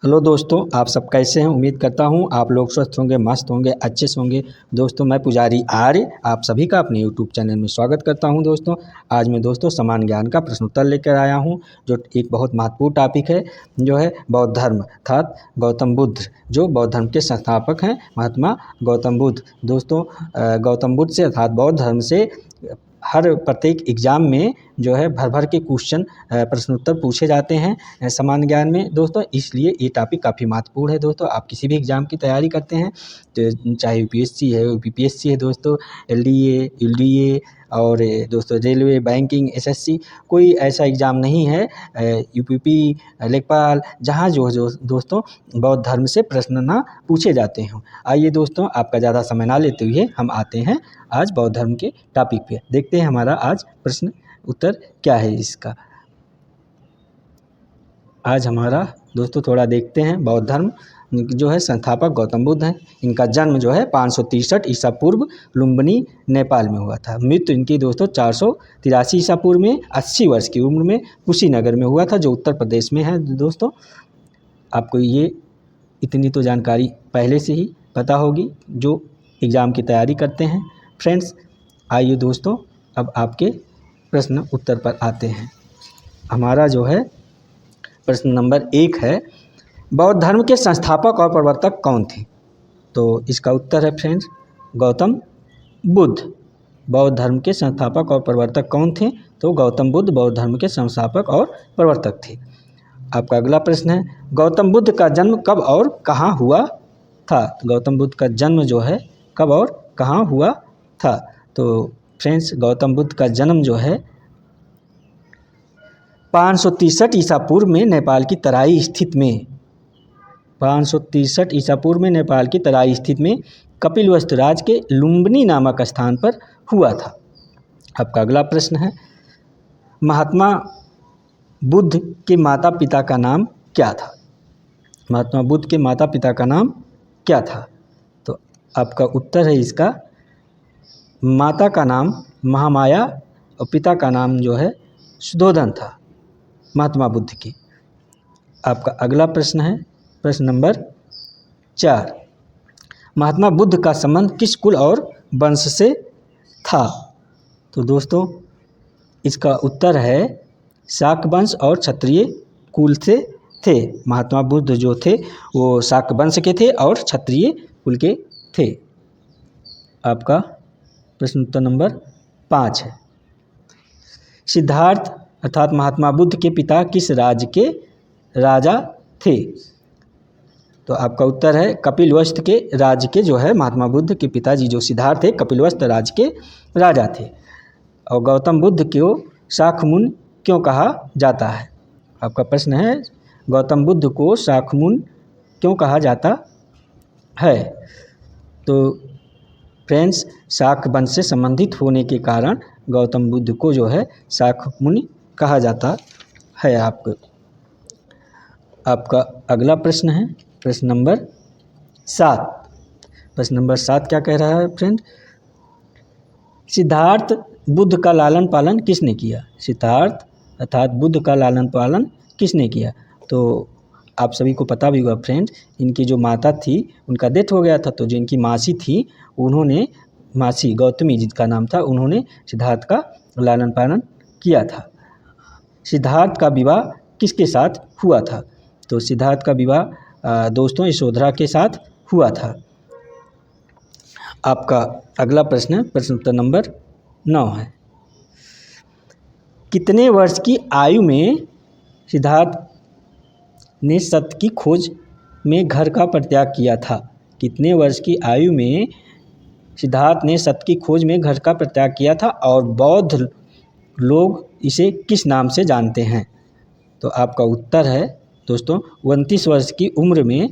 Hello दोस्तों, आप सब कैसे हैं। उम्मीद करता हूं आप लोग स्वस्थ होंगे, मस्त होंगे, अच्छे से होंगे। दोस्तों, मैं पुजारी आर्य आप सभी का अपने यूट्यूब चैनल में स्वागत करता हूं। दोस्तों, आज मैं समान ज्ञान का प्रश्न उत्तर लेकर आया हूं, जो एक बहुत महत्वपूर्ण टॉपिक है, जो है बौद्ध धर्म अर्थात गौतम बुद्ध, जो बौद्ध धर्म के संस्थापक हैं, महात्मा गौतम बुद्ध। दोस्तों, गौतम बुद्ध से अर्थात बौद्ध धर्म से हर प्रत्येक एग्ज़ाम में जो है भर भर के क्वेश्चन प्रश्न उत्तर पूछे जाते हैं समान ज्ञान में। दोस्तों, इसलिए ये टॉपिक काफ़ी महत्वपूर्ण है। दोस्तों, आप किसी भी एग्ज़ाम की तैयारी करते हैं, तो चाहे यूपीएससी है, यूपीपीएससी है, दोस्तों एलडीए, यूलडीए और दोस्तों रेलवे, बैंकिंग, एसएससी, कोई ऐसा एग्ज़ाम नहीं है यूपीपी, लेखपाल, जहाँ जो दोस्तों बौद्ध धर्म से प्रश्न ना पूछे जाते हों। आइए दोस्तों, आपका ज़्यादा समय ना लेते हुए हम आते हैं आज बौद्ध धर्म के टॉपिक पे। देखते हैं हमारा आज प्रश्न उत्तर क्या है इसका। आज हमारा दोस्तों थोड़ा देखते हैं, बौद्ध धर्म जो है संस्थापक गौतम बुद्ध हैं। इनका जन्म जो है 563 ईसा पूर्व लुम्बिनी, नेपाल में हुआ था। मृत्यु इनकी दोस्तों 483 ईसा पूर्व में 80 वर्ष की उम्र में कुशीनगर में हुआ था, जो उत्तर प्रदेश में है। दोस्तों, आपको ये इतनी तो जानकारी पहले से ही पता होगी जो एग्ज़ाम की तैयारी करते हैं। फ्रेंड्स, आइए दोस्तों, अब आपके प्रश्न उत्तर पर आते हैं। हमारा जो है प्रश्न नंबर 1 है, बौद्ध धर्म के संस्थापक और प्रवर्तक कौन थे? तो इसका उत्तर है फ्रेंड्स, गौतम बुद्ध। बौद्ध धर्म के संस्थापक और प्रवर्तक कौन थे? तो गौतम बुद्ध बौद्ध धर्म के संस्थापक और प्रवर्तक थे। आपका अगला प्रश्न है, गौतम बुद्ध का जन्म कब और कहाँ हुआ था? गौतम बुद्ध का जन्म जो है कब और कहाँ हुआ था? तो फ्रेंड्स, गौतम बुद्ध का जन्म जो है 563 ईसा पूर्व में नेपाल की तराई स्थित में 563 ईसा पूर्व में नेपाल की तराई स्थित में कपिलवस्तु राज के लुम्बिनी नामक स्थान पर हुआ था। आपका अगला प्रश्न है, महात्मा बुद्ध के माता पिता का नाम क्या था? महात्मा बुद्ध के माता पिता का नाम क्या था? तो आपका उत्तर है इसका, माता का नाम महामाया और पिता का नाम जो है शुद्धोधन था, महात्मा बुद्ध की। आपका अगला प्रश्न है प्रश्न नंबर 4, महात्मा बुद्ध का संबंध किस कुल और वंश से था? तो दोस्तों, इसका उत्तर है शाक वंश और क्षत्रिय कुल से थे। महात्मा बुद्ध जो थे वो शाक वंश के थे और क्षत्रिय कुल के थे। आपका प्रश्न उत्तर नंबर 5 है, सिद्धार्थ अर्थात महात्मा बुद्ध के पिता किस राज्य के राजा थे? तो आपका उत्तर है कपिलवस्तु के राज्य के जो है महात्मा बुद्ध के पिताजी जो सिद्धार्थ थे, कपिलवस्तु राज्य के राजा थे। और गौतम बुद्ध को शाक्यमुनि क्यों कहा जाता है? आपका प्रश्न है, गौतम बुद्ध को शाक्यमुनि क्यों कहा जाता है? तो फ्रेंड्स, शाक्य वंश से संबंधित होने के कारण गौतम बुद्ध को जो है शाक्यमुनि कहा जाता है। आपका अगला प्रश्न है प्रश्न नंबर 7। प्रश्न नंबर 7 क्या कह रहा है फ्रेंड, सिद्धार्थ बुद्ध का लालन पालन किसने किया? सिद्धार्थ अर्थात बुद्ध का लालन पालन किसने किया? तो आप सभी को पता भी होगा फ्रेंड, इनकी जो माता थी उनका डेथ हो गया था, तो जो इनकी मासी थी उन्होंने, मासी गौतमी जिनका नाम था, उन्होंने सिद्धार्थ का लालन पालन किया था। सिद्धार्थ का विवाह किसके साथ हुआ था? तो सिद्धार्थ का विवाह दोस्तों यशोधरा के साथ हुआ था। आपका अगला प्रश्न प्रश्न उत्तर नंबर 9 है, कितने वर्ष की आयु में सिद्धार्थ ने सत्य की खोज में घर का परित्याग किया था? कितने वर्ष की आयु में सिद्धार्थ ने सत्य की खोज में घर का परित्याग किया था और बौद्ध लोग इसे किस नाम से जानते हैं? तो आपका उत्तर है दोस्तों 29 वर्ष की उम्र में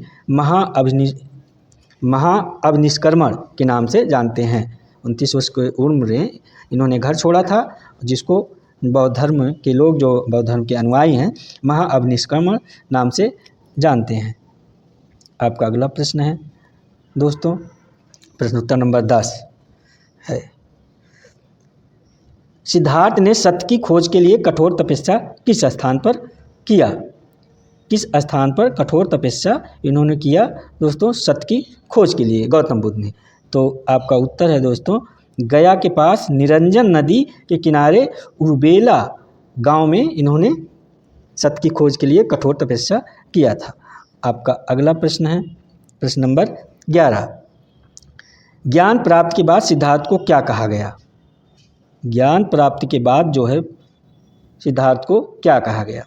महाअभिनिष्क्रमण के नाम से जानते हैं। 29 वर्ष की उम्र में इन्होंने घर छोड़ा था, जिसको बौद्ध धर्म के लोग जो बौद्ध धर्म के अनुयायी हैं महाअभिनिष्क्रमण नाम से जानते हैं। आपका अगला प्रश्न है दोस्तों प्रश्न उत्तर नंबर 10 है, सिद्धार्थ ने सत्य की खोज के लिए कठोर तपस्या किस स्थान पर किया? किस स्थान पर कठोर तपस्या इन्होंने किया दोस्तों? सत्य की खोज के लिए गौतम बुद्ध ने। तो आपका उत्तर है दोस्तों, गया के पास निरंजन नदी के किनारे उर्बेला गांव में इन्होंने सत्य की खोज के लिए कठोर तपस्या किया था। आपका अगला प्रश्न है प्रश्न नंबर 11। ज्ञान प्राप्ति के बाद सिद्धार्थ को क्या कहा गया? ज्ञान प्राप्ति के बाद जो है सिद्धार्थ को क्या कहा गया?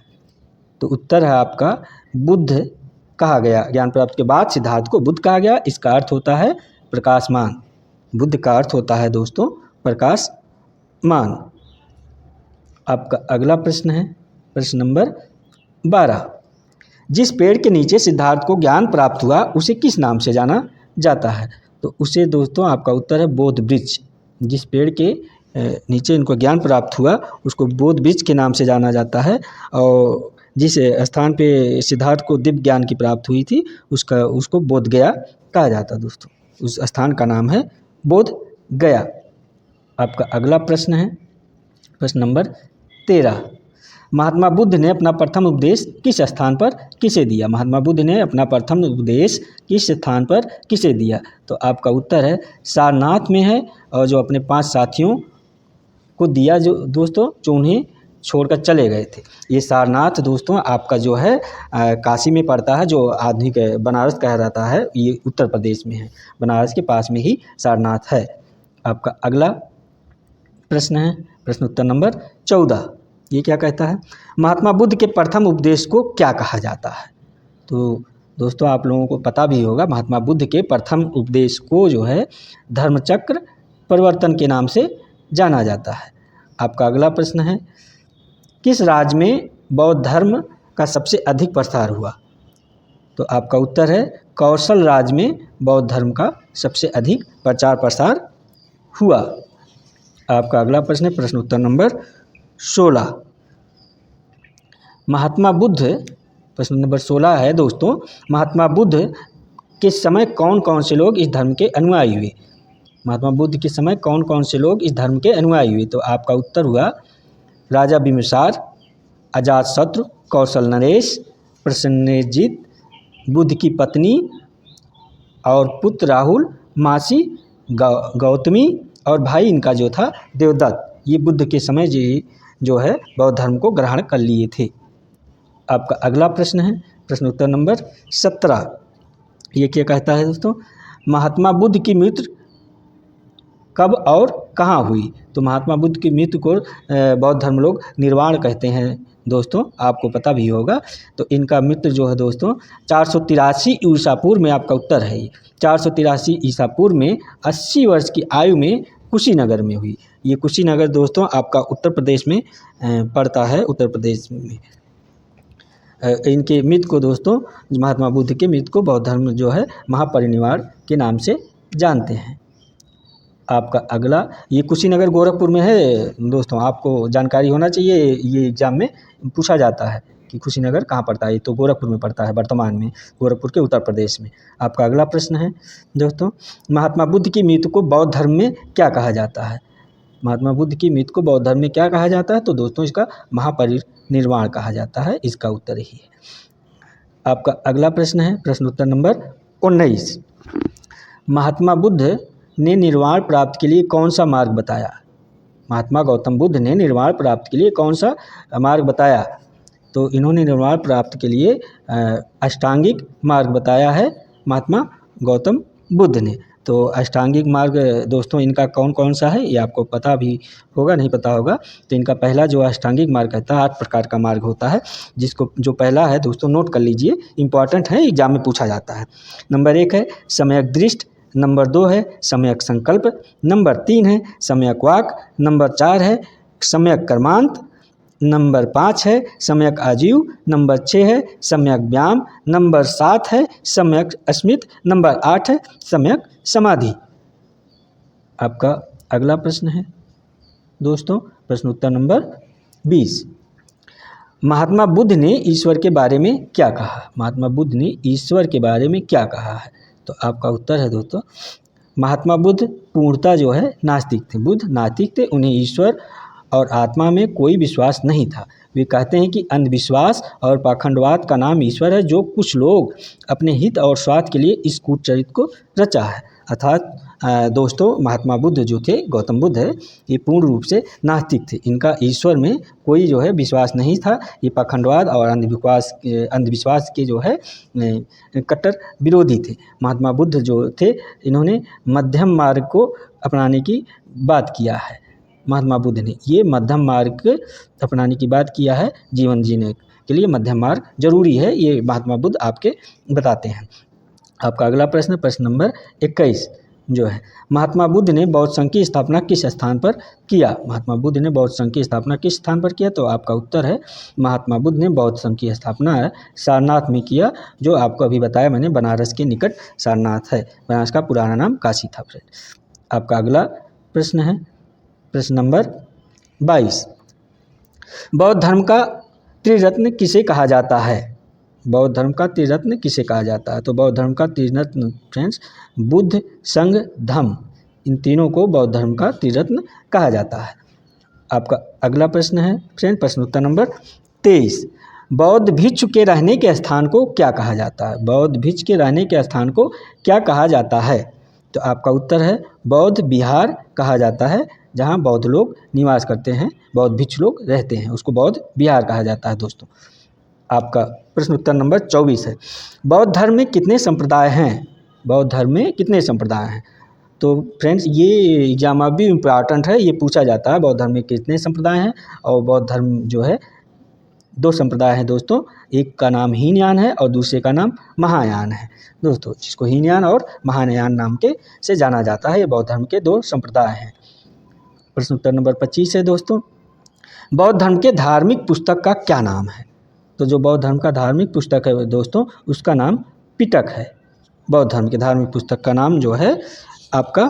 तो उत्तर है आपका बुद्ध कहा गया। ज्ञान प्राप्ति के बाद सिद्धार्थ को बुद्ध कहा गया। इसका अर्थ होता है प्रकाशमान। बुद्ध का अर्थ होता है दोस्तों प्रकाशमान। आपका अगला प्रश्न है प्रश्न नंबर 12। जिस पेड़ के नीचे सिद्धार्थ को ज्ञान प्राप्त हुआ उसे किस नाम से जाना जाता है? तो उसे दोस्तों आपका उत्तर है बोध वृक्ष। जिस पेड़ के नीचे इनको ज्ञान प्राप्त हुआ उसको बोध वृक्ष के नाम से जाना जाता है। और जिस स्थान पे सिद्धार्थ को दिव्य ज्ञान की प्राप्ति हुई थी उसको बोध गया कहा जाता है दोस्तों। उस स्थान का नाम है बोध गया। आपका अगला प्रश्न है प्रश्न नंबर 13। महात्मा बुद्ध ने अपना प्रथम उपदेश किस स्थान पर किसे दिया? महात्मा बुद्ध ने अपना प्रथम उपदेश किस स्थान पर किसे दिया? तो आपका उत्तर है सारनाथ में है, और जो अपने 5 साथियों को दिया जो दोस्तों जो उन्हें छोड़कर चले गए थे। ये सारनाथ दोस्तों आपका जो है काशी में पड़ता है, जो आधुनिक बनारस कहा जाता है, ये उत्तर प्रदेश में है। बनारस के पास में ही सारनाथ है। आपका अगला प्रश्न है प्रश्न उत्तर नंबर 14। ये क्या कहता है? महात्मा बुद्ध के प्रथम उपदेश को क्या कहा जाता है? तो दोस्तों आप लोगों को पता भी होगा, महात्मा बुद्ध के प्रथम उपदेश को जो है धर्मचक्र प्रवर्तन के नाम से जाना जाता है। आपका अगला प्रश्न है किस राज्य में बौद्ध धर्म का सबसे अधिक प्रसार हुआ? तो आपका उत्तर है कौशल राज्य में बौद्ध धर्म का सबसे अधिक प्रचार प्रसार हुआ। आपका अगला प्रश्न है प्रश्न उत्तर नंबर 16। महात्मा बुद्ध प्रश्न नंबर 16 है दोस्तों, महात्मा बुद्ध के समय कौन कौन से लोग इस धर्म के अनुयायी हुए? महात्मा बुद्ध के समय कौन कौन से लोग इस धर्म के अनुयायी हुए? तो आपका उत्तर हुआ राजा बिम्बिसार, अजातशत्रु, कौशल नरेश, प्रसेनजीत, बुद्ध की पत्नी और पुत्र राहुल, मासी गौतमी और भाई इनका जो था देवदत्त। ये बुद्ध के समय जो है बौद्ध धर्म को ग्रहण कर लिए थे। आपका अगला प्रश्न है प्रश्न उत्तर नंबर 17। ये क्या कहता है दोस्तों? महात्मा बुद्ध की मृत्यु कब और कहाँ हुई? तो महात्मा बुद्ध की मृत्यु को बौद्ध धर्म लोग निर्वाण कहते हैं दोस्तों, आपको पता भी होगा। तो इनका मृत्यु जो है दोस्तों 483 ईसा पूर्व में, आपका उत्तर है ये 483 ईसा पूर्व में 80 वर्ष की आयु में कुशीनगर में हुई। ये कुशीनगर दोस्तों आपका उत्तर प्रदेश में पड़ता है। उत्तर प्रदेश में इनके मृत्यु को दोस्तों, महात्मा बुद्ध के मृत्यु को बौद्ध धर्म जो है महापरिनिर्वाण के नाम से जानते हैं। आपका अगला, ये कुशीनगर गोरखपुर में है दोस्तों, आपको जानकारी होना चाहिए, ये एग्जाम में पूछा जाता है कि कुशीनगर कहाँ पड़ता है। तो गोरखपुर में पड़ता है वर्तमान में, गोरखपुर के उत्तर प्रदेश में। आपका अगला प्रश्न है दोस्तों, महात्मा बुद्ध की मृत्यु को बौद्ध धर्म में क्या कहा जाता है? महात्मा बुद्ध की मृत्यु को बौद्ध धर्म में क्या कहा जाता है? तो दोस्तों इसका महापरिनिर्वाण कहा जाता है। इसका उत्तर ही है। आपका अगला प्रश्न है प्रश्न उत्तर नंबर 19। महात्मा बुद्ध ने निर्वाण प्राप्ति के लिए कौन सा मार्ग बताया? महात्मा गौतम बुद्ध ने निर्वाण प्राप्ति के लिए कौन सा मार्ग बताया? तो इन्होंने निर्वाण प्राप्ति के लिए अष्टांगिक मार्ग बताया है महात्मा गौतम बुद्ध ने। तो अष्टांगिक मार्ग दोस्तों इनका कौन कौन सा है ये आपको पता भी होगा, नहीं पता होगा। तो इनका पहला जो अष्टांगिक मार्ग कहता है 8 प्रकार का मार्ग होता है, जिसको जो पहला है दोस्तों नोट कर लीजिए, इंपॉर्टेंट है, एग्जाम में पूछा जाता है। नंबर 1 है सम्यक दृष्टि, नंबर 2 है सम्यक संकल्प, नंबर 3 है सम्यक वाक, नंबर 4 है सम्यक कर्मांत, नंबर 5 है सम्यक आजीव, नंबर 6 है सम्यक व्यायाम, नंबर 7 है सम्यक अस्मित, नंबर 8 है सम्यक समाधि। आपका अगला प्रश्न है दोस्तों प्रश्न उत्तर नंबर 20। महात्मा बुद्ध ने ईश्वर के बारे में क्या कहा? महात्मा बुद्ध ने ईश्वर के बारे में क्या कहा है? तो आपका उत्तर है दोस्तों, महात्मा बुद्ध पूर्णतः जो है नास्तिक थे। बुद्ध नास्तिक थे, उन्हें ईश्वर और आत्मा में कोई विश्वास नहीं था। वे कहते हैं कि अंधविश्वास और पाखंडवाद का नाम ईश्वर है, जो कुछ लोग अपने हित और स्वार्थ के लिए इस कूटचरित्र को रचा है। अर्थात दोस्तों महात्मा बुद्ध जो थे, गौतम बुद्ध है, ये पूर्ण रूप से नास्तिक थे। इनका ईश्वर में कोई जो है विश्वास नहीं था। ये पाखंडवाद और अंधविश्वास के जो है कट्टर विरोधी थे। महात्मा बुद्ध जो थे, इन्होंने मध्यम मार्ग को अपनाने की बात किया है। महात्मा बुद्ध ने ये मध्यम मार्ग अपनाने की बात किया है। जीवन जीने के लिए मध्यम मार्ग जरूरी है, ये महात्मा बुद्ध आपके बताते हैं। आपका अगला प्रश्न, प्रश्न नंबर 21 जो है, महात्मा बुद्ध ने बौद्ध संघ की स्थापना किस स्थान पर किया? महात्मा बुद्ध ने बौद्ध संघ की स्थापना किस स्थान पर किया? तो आपका उत्तर है, महात्मा बुद्ध ने बौद्ध संघ की स्थापना सारनाथ में किया, जो आपको अभी बताया मैंने, बनारस के निकट सारनाथ है। बनारस का पुराना नाम काशी था फ्रेंड। आपका अगला प्रश्न है प्रश्न नंबर 22, बौद्ध धर्म का त्रिरत्न किसे कहा जाता है? बौद्ध धर्म का त्रिरत्न किसे कहा जाता है? तो बौद्ध धर्म का त्रिरत्न फ्रेंड्स बुद्ध, संघ, धम्म, इन तीनों को बौद्ध धर्म का त्रिरत्न कहा जाता है। आपका अगला प्रश्न है फ्रेंड, प्रश्न उत्तर नंबर 23, बौद्ध भिक्षु के रहने के स्थान को क्या कहा जाता है? बौद्ध भिक्षु के रहने के स्थान को क्या कहा जाता है? तो आपका उत्तर है, बौद्ध विहार कहा जाता है। जहाँ बौद्ध लोग निवास करते हैं, बौद्ध भिक्षु लोग रहते हैं, उसको बौद्ध विहार कहा जाता है दोस्तों। आपका प्रश्न उत्तर नंबर 24 है, बौद्ध धर्म में कितने संप्रदाय हैं? बौद्ध धर्म में कितने संप्रदाय हैं? तो फ्रेंड्स ये एग्जाम अब भी इम्पॉर्टेंट है, ये पूछा जाता है, बौद्ध धर्म में कितने संप्रदाय हैं। और बौद्ध धर्म जो है 2 संप्रदाय हैं दोस्तों, एक का नाम हीनयान है और दूसरे का नाम महायान है दोस्तों, जिसको हीनयान और महायान नाम के से जाना जाता है। ये बौद्ध धर्म के 2 संप्रदाय हैं। प्रश्न उत्तर नंबर 25 है दोस्तों, बौद्ध धर्म के धार्मिक पुस्तक का क्या नाम है? तो जो बौद्ध धर्म का धार्मिक पुस्तक है दोस्तों, उसका नाम पिटक है। बौद्ध धर्म के धार्मिक पुस्तक का नाम जो है आपका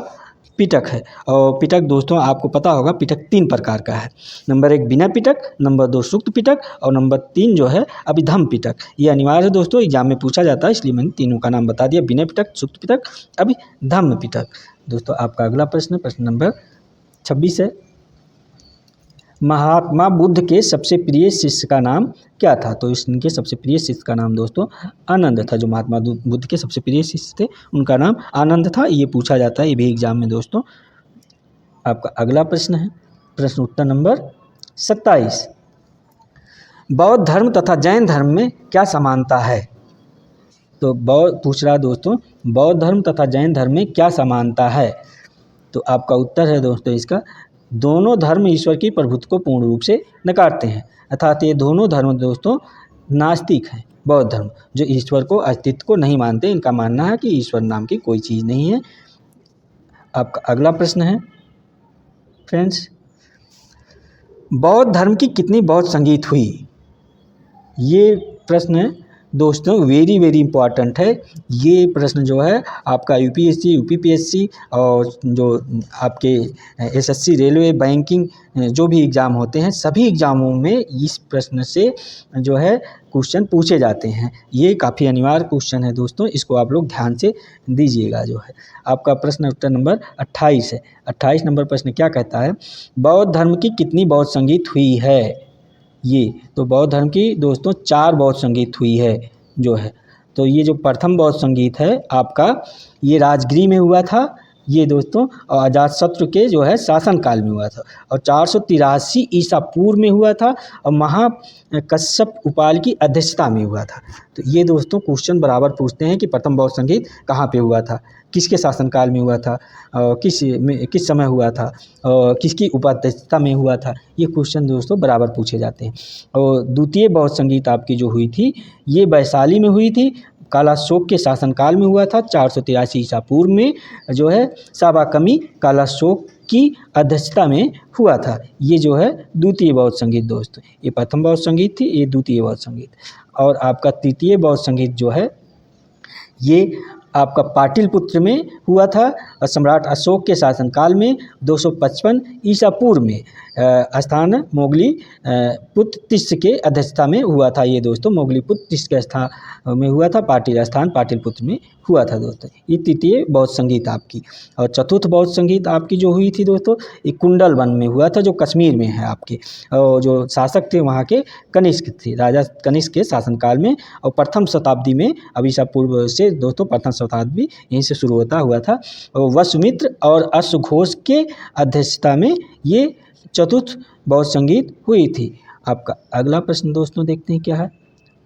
पिटक है। और पिटक दोस्तों आपको पता होगा, पिटक 3 प्रकार का है। नंबर 1 विनय पिटक, नंबर 2 सूक्त पिटक और नंबर 3 जो है अभिधम्म पिटक। ये अनिवार्य है दोस्तों, एग्जाम में पूछा जाता है, इसलिए मैंने तीनों का नाम बता दिया, विनय पिटक, सूक्त पिटक, अभिधम्म पिटक। दोस्तों आपका अगला प्रश्न, प्रश्न नंबर 26 है, महात्मा बुद्ध के सबसे प्रिय शिष्य का नाम क्या था? तो इनके सबसे प्रिय शिष्य का नाम दोस्तों आनंद था। जो महात्मा बुद्ध के सबसे प्रिय शिष्य थे, उनका नाम आनंद था। ये पूछा जाता है, ये भी एग्जाम में दोस्तों। आपका अगला प्रश्न है प्रश्न उत्तर नंबर 27, बौद्ध धर्म तथा जैन धर्म में क्या समानता है? तो पूछ रहा दोस्तों, बौद्ध धर्म तथा जैन धर्म में क्या समानता है? तो आपका उत्तर है दोस्तों इसका, दोनों धर्म ईश्वर की प्रभुत्व को पूर्ण रूप से नकारते हैं। अर्थात ये दोनों धर्म दोस्तों नास्तिक हैं। बौद्ध धर्म जो ईश्वर को, अस्तित्व को नहीं मानते, इनका मानना है कि ईश्वर नाम की कोई चीज़ नहीं है। आपका अगला प्रश्न है फ्रेंड्स, बौद्ध धर्म की कितनी बौद्ध संगीत हुई? ये प्रश्न दोस्तों वेरी इंपॉर्टेंट है। ये प्रश्न जो है आपका यूपीएससी, यूपीपीएससी और जो आपके एसएससी, रेलवे, बैंकिंग जो भी एग्ज़ाम होते हैं, सभी एग्ज़ामों में इस प्रश्न से जो है क्वेश्चन पूछे जाते हैं। ये काफ़ी अनिवार्य क्वेश्चन है दोस्तों, इसको आप लोग ध्यान से दीजिएगा। जो है आपका प्रश्न उत्तर नंबर 28 है। 28 नंबर प्रश्न क्या कहता है, बौद्ध धर्म की कितनी बौद्ध संगीत हुई है? ये तो बौद्ध धर्म की दोस्तों 4 बौद्ध संगीत हुई है जो है। तो ये जो प्रथम बौद्ध संगीत है आपका, ये राजगृह में हुआ था ये दोस्तों, और अजातशत्रु के जो है शासन काल में हुआ था, और 483 ईसा पूर्व में हुआ था, और महाकश्यप उपाल की अध्यक्षता में हुआ था। तो ये दोस्तों क्वेश्चन बराबर पूछते हैं कि प्रथम बौद्ध संगीत कहाँ पे हुआ था, किसके शासनकाल में हुआ था, किस समय हुआ था, और किसकी उपाध्यक्षता में हुआ था। ये क्वेश्चन दोस्तों बराबर पूछे जाते हैं। और द्वितीय बौद्ध संगीत आपकी जो हुई थी, ये वैशाली में हुई थी, कालाशोक के शासनकाल में हुआ था, 483 ईसा पूर्व में जो है साबाकमी कालाशोक की अध्यक्षता में हुआ था। ये जो है द्वितीय बौद्ध संगीत दोस्तों, ये प्रथम बौद्ध संगीत थी, ये द्वितीय बौद्ध संगीत। और आपका तृतीय बौद्ध संगीत जो है ये आपका पाटलिपुत्र में हुआ था और सम्राट अशोक के शासनकाल में 255 ईसा पूर्व में स्थान मोगली पुत्र तिष्ट के अध्यक्षता में हुआ था। ये दोस्तों मोगली पुत्र तिष्ट के स्थान में हुआ था, स्थान पाटलिपुत्र में हुआ था दोस्तों। ये तृतीय बौद्ध संगीत आपकी। और चतुर्थ बौद्ध संगीत आपकी जो हुई थी दोस्तों, ये कुंडलवन में हुआ था, जो कश्मीर में है आपके। और जो शासक थे वहाँ के कनिष्क थे, राजा कनिष्क के शासनकाल में। और प्रथम शताब्दी में, अब ईसा पूर्व से दोस्तों प्रथम शताब्दी यहीं से शुरू हुआ था। वसुमित्र और अश्वघोष के अध्यक्षता में ये चतुर्थ बौद्ध संगीत हुई थी। आपका अगला प्रश्न दोस्तों देखते हैं क्या है।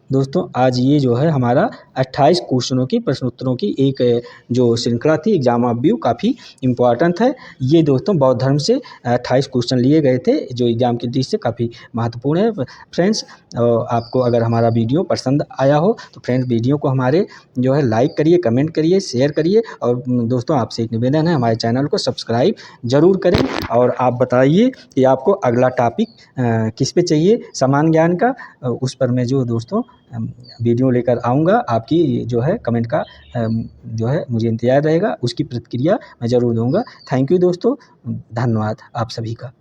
दोस्तों आज ये जो है हमारा 28 क्वेश्चनों की प्रश्नोत्तरों की एक जो श्रृंखला थी, एग्जाम ऑफ व्यू, काफ़ी इम्पोर्टेंट है ये दोस्तों। बौद्ध धर्म से 28 क्वेश्चन लिए गए थे जो एग्जाम की दृष्टि से काफ़ी महत्वपूर्ण है फ्रेंड्स। आपको अगर हमारा वीडियो पसंद आया हो तो फ्रेंड्स वीडियो को हमारे जो है लाइक करिए, कमेंट करिए, शेयर करिए। और दोस्तों आपसे एक निवेदन है, हमारे चैनल को सब्सक्राइब जरूर करें। और आप बताइए कि आपको अगला टॉपिक किस पे चाहिए सामान्य ज्ञान का, उस पर मैं जो दोस्तों वीडियो लेकर आऊँगा। आपकी जो है कमेंट का जो है मुझे इंतज़ार रहेगा, उसकी प्रतिक्रिया मैं ज़रूर दूँगा। थैंक यू दोस्तों, धन्यवाद आप सभी का।